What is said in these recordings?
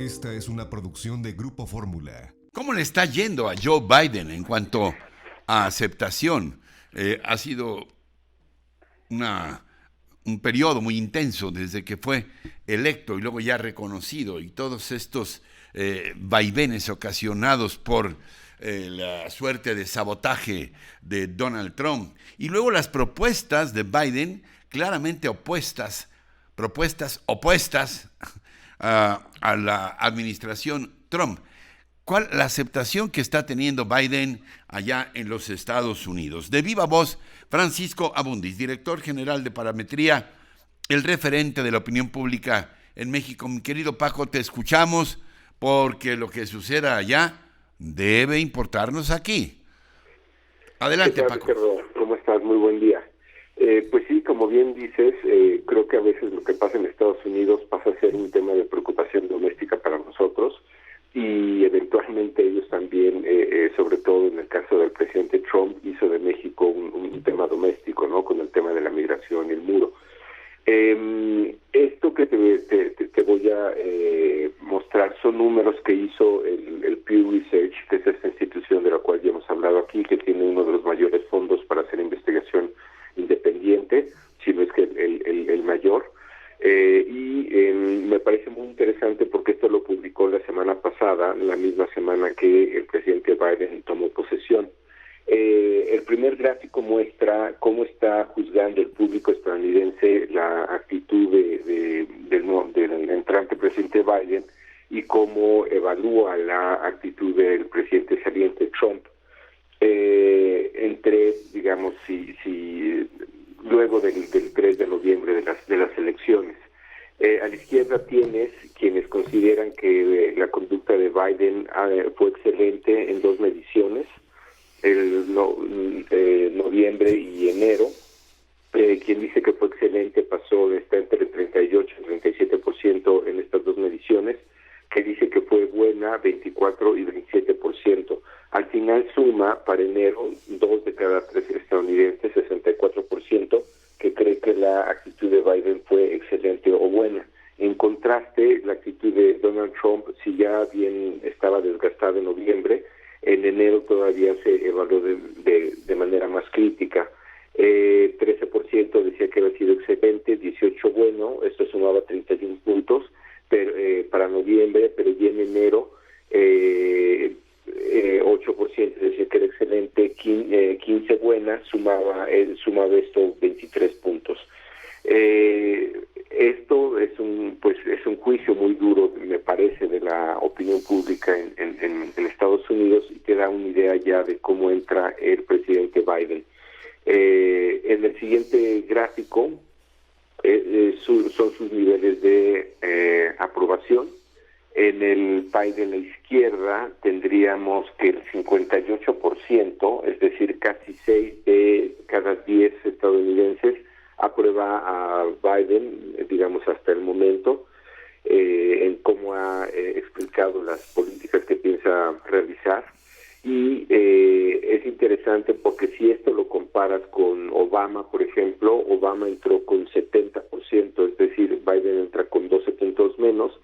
Esta es una producción de Grupo Fórmula. ¿Cómo le está yendo a Joe Biden en cuanto a aceptación? Ha sido un periodo muy intenso desde que fue electo y luego ya reconocido, y todos estos vaivenes ocasionados por la suerte de sabotaje de Donald Trump, y luego las propuestas de Biden claramente propuestas opuestas a la administración Trump. ¿Cuál la aceptación que está teniendo Biden allá en los Estados Unidos? De viva voz, Francisco Abundis, director general de Parametría, el referente de la opinión pública en México. Mi querido Paco, te escuchamos porque lo que suceda allá debe importarnos aquí. Adelante, ¿Qué tal, Paco. Ricardo? ¿Cómo estás? Muy buen día. Pues sí, como bien dices, creo que a veces lo que pasa en Estados Unidos pasa a ser un tema de preocupación doméstica para nosotros, y eventualmente ellos también, sobre todo en el caso del presidente Trump, hizo de México un tema doméstico, ¿no? Con el tema de la migración y el muro. Esto que te voy a mostrar son números que hizo el Pew Research, que es esta institución de la cual ya hemos hablado aquí, que tiene uno de los mayores fondos para hacer investigación independiente, si no es que el mayor. Me parece muy interesante porque esto lo publicó la semana pasada, la misma semana que el presidente Biden tomó posesión. El primer gráfico muestra cómo está juzgando el público estadounidense la actitud del entrante presidente Biden y cómo evalúa la actitud del presidente saliente Trump. Digamos, si luego del 3 de noviembre de las elecciones. A la izquierda tienes quienes consideran que la conducta de Biden fue excelente en dos mediciones, noviembre y enero. Quien dice que fue excelente está entre el 38 y 37% en estas dos mediciones, que dice que fue buena 24 y 27%. Al final suma para enero 2 de cada 3 estadounidenses, 64%, que cree que la actitud de Biden fue excelente o buena. En contraste, la actitud de Donald Trump, si ya bien estaba desgastada en noviembre, en enero todavía se evaluó de manera más crítica. 13% decía que había sido excelente, 18% bueno, esto sumaba 31 puntos pero, para noviembre, pero ya en enero 8% decía que era excelente, 15 buena, sumaba esto 23 puntos. Esto es un juicio muy duro, me parece, de la opinión pública en Estados Unidos, y te da una idea ya de cómo entra el presidente Biden. En el siguiente gráfico son sus niveles de aprobación. En el pie de la izquierda tendríamos que el 58%, es decir, casi 6 de cada 10 estadounidenses aprueba a Biden, digamos, hasta el momento, en cómo ha explicado las políticas que piensa realizar. Y es interesante porque si esto lo comparas con Obama, por ejemplo, Obama entró con 70%, es decir, Biden entra con 12 puntos menos,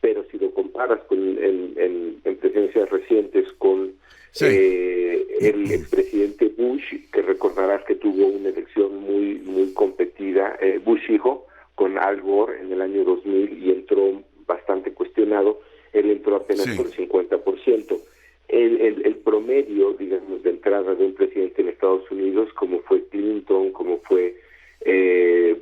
pero si lo comparas en presidencias recientes con el expresidente Bush, que recordarás que tuvo una elección muy competida, Bush hijo, con Al Gore en el año 2000, y entró bastante cuestionado, él entró apenas con el 50%. El promedio, digamos, de entrada de un presidente en Estados Unidos, como fue Clinton, como fue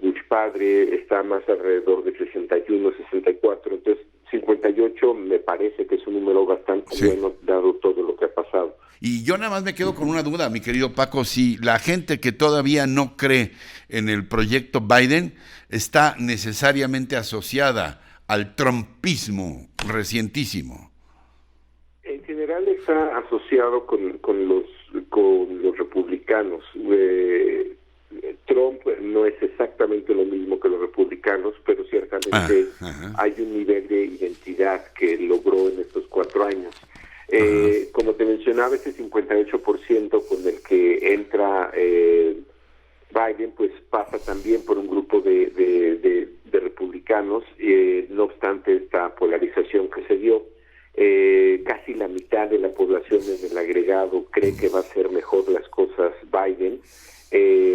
Bush padre, está más alrededor de 61, 64, entonces 58 me parece que es un número bastante bueno, dado todo lo que ha pasado. Y yo nada más me quedo con una duda, mi querido Paco, si la gente que todavía no cree en el proyecto Biden está necesariamente asociada al trumpismo recientísimo. En general está asociado con los republicanos. Trump no es exactamente lo mismo que los republicanos, pero ciertamente hay un nivel de identidad que logró en estos 4 años. Como te mencionaba, ese 58% con el que entra Biden, pues pasa también por un grupo de republicanos, no obstante esta polarización que se dio. agregado cree que va a hacer mejor las cosas Biden,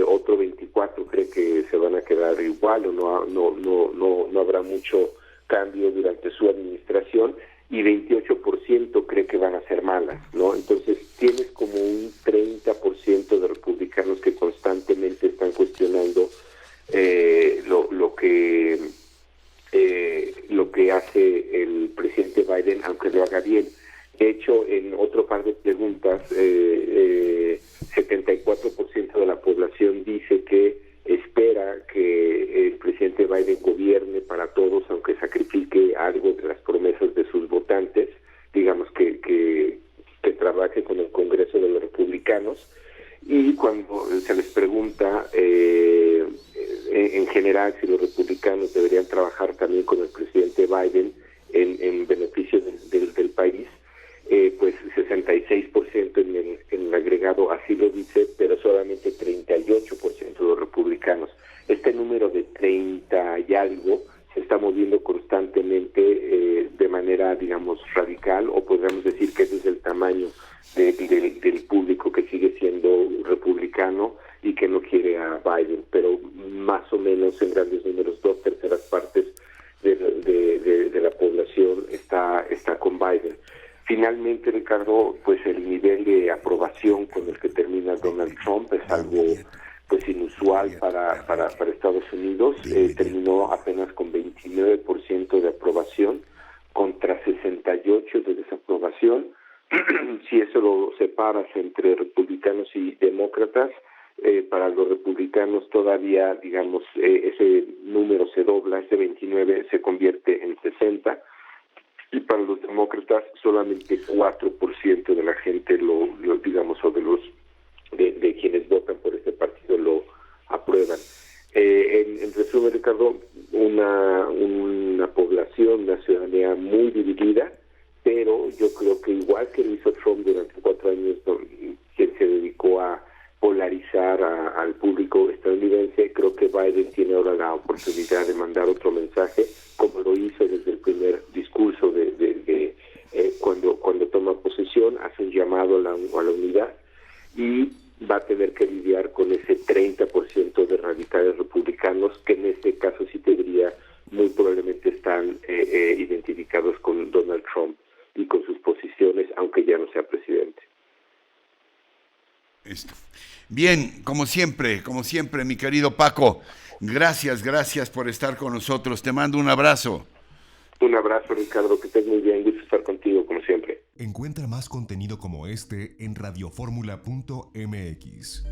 otro 24 cree que se van a quedar igual o no habrá mucho cambio durante su administración, y 28% cree que van a ser malas, ¿no? Entonces tienes como un 30% de republicanos que constantemente están cuestionando lo que hace el presidente Biden, aunque lo haga bien. De hecho, en otro par de preguntas, 74% de la población dice que espera que el presidente Biden gobierne para todos, aunque sacrifique algo de las promesas de sus votantes, digamos que trabaje con el Congreso de los republicanos. Y cuando se les pregunta en general si los republicanos deberían trabajar también con el presidente Biden en beneficio del país, pues 66% en el agregado así lo dice, pero solamente 38% de los republicanos. Este número de 30 y algo se está moviendo constantemente de manera, digamos, radical, o podríamos decir que ese es el tamaño del público que sigue siendo republicano y que no quiere a Biden, pero más o menos en grandes números, 2/3 partes de la población está con Biden. Finalmente, Ricardo, pues el nivel de aprobación con el que termina Donald Trump es algo pues inusual para Estados Unidos. Terminó apenas con 29% de aprobación contra 68% de desaprobación. Si eso lo separas entre republicanos y demócratas, para los republicanos todavía, digamos, ese número se dobla, ese 29 se convierte en 60%, y para los demócratas solamente 4% de la gente digamos, o de quienes votan por este partido lo aprueban. En resumen, Ricardo, una población, una ciudadanía muy dividida, pero yo creo que igual que lo hizo Trump durante 4 años, quien se dedicó a polarizar al público estadounidense, creo que Biden tiene ahora la oportunidad de mandar otro mensaje, como lo hizo desde el primer discurso cuando toma posesión, hace un llamado a la unidad, y va a tener que lidiar con ese 30% de radicales republicanos que en este caso sí te diría muy probablemente están identificados con Donald Trump y con sus posiciones, aunque ya no sea presidente. Bien, como siempre, mi querido Paco, gracias por estar con nosotros. Te mando un abrazo. Un abrazo, Ricardo, que estés muy bien. Gusto estar contigo, como siempre. Encuentra más contenido como este en radioformula.mx.